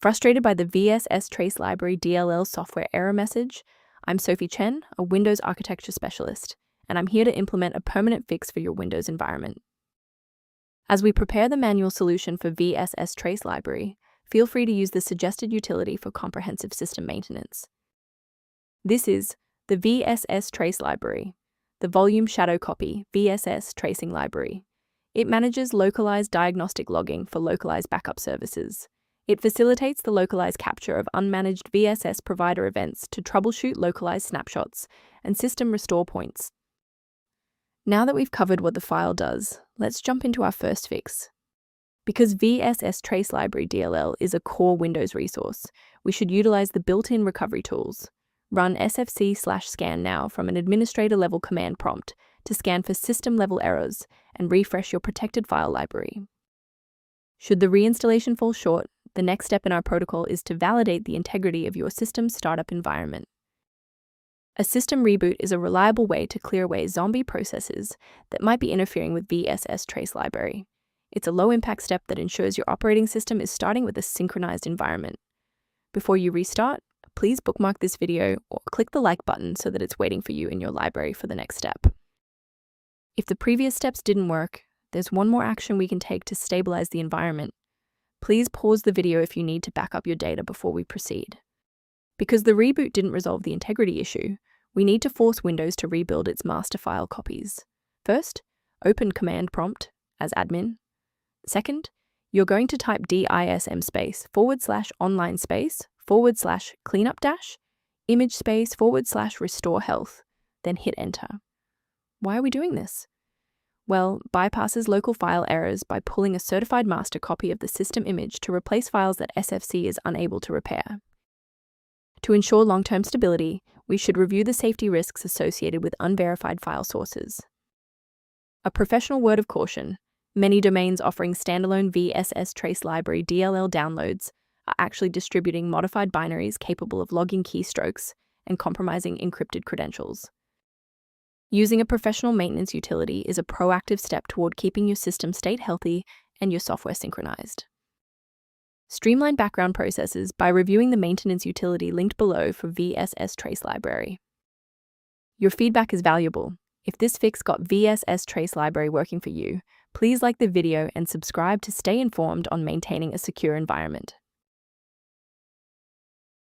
Frustrated by the VSS Trace Library DLL software error message? I'm Sophie Chen, a Windows architecture specialist, and I'm here to implement a permanent fix for your Windows environment. As we prepare the manual solution for VSS Trace Library, feel free to use the suggested utility for comprehensive system maintenance. This is the VSS Trace Library, the volume shadow copy VSS Tracing Library. It manages localized diagnostic logging for localized backup services. It facilitates the localized capture of unmanaged VSS provider events to troubleshoot localized snapshots and system restore points. Now that we've covered what the file does, let's jump into our first fix. Because VSS Trace Library DLL is a core Windows resource, we should utilize the built-in recovery tools. Run sfc/scan now from an administrator-level command prompt to scan for system-level errors and refresh your protected file library. Should the reinstallation fall short, the next step in our protocol is to validate the integrity of your system's startup environment. A system reboot is a reliable way to clear away zombie processes that might be interfering with VSS Trace Library. It's a low-impact step that ensures your operating system is starting with a synchronized environment. Before you restart, please bookmark this video or click the like button so that it's waiting for you in your library for the next step. If the previous steps didn't work, there's one more action we can take to stabilize the environment. Please pause the video if you need to back up your data before we proceed. Because the reboot didn't resolve the integrity issue, we need to force Windows to rebuild its master file copies. First, open command prompt as admin. Second, you're going to type dism space /online space /cleanup image space /restore health, then hit enter. Why are we doing this? Well, bypasses local file errors by pulling a certified master copy of the system image to replace files that SFC is unable to repair. To ensure long-term stability, we should review the safety risks associated with unverified file sources. A professional word of caution: many domains offering standalone VSS Trace Library DLL downloads are actually distributing modified binaries capable of logging keystrokes and compromising encrypted credentials. Using a professional maintenance utility is a proactive step toward keeping your system state healthy and your software synchronized. Streamline background processes by reviewing the maintenance utility linked below for VSS Trace Library. Your feedback is valuable. If this fix got VSS Trace Library working for you, please like the video and subscribe to stay informed on maintaining a secure environment.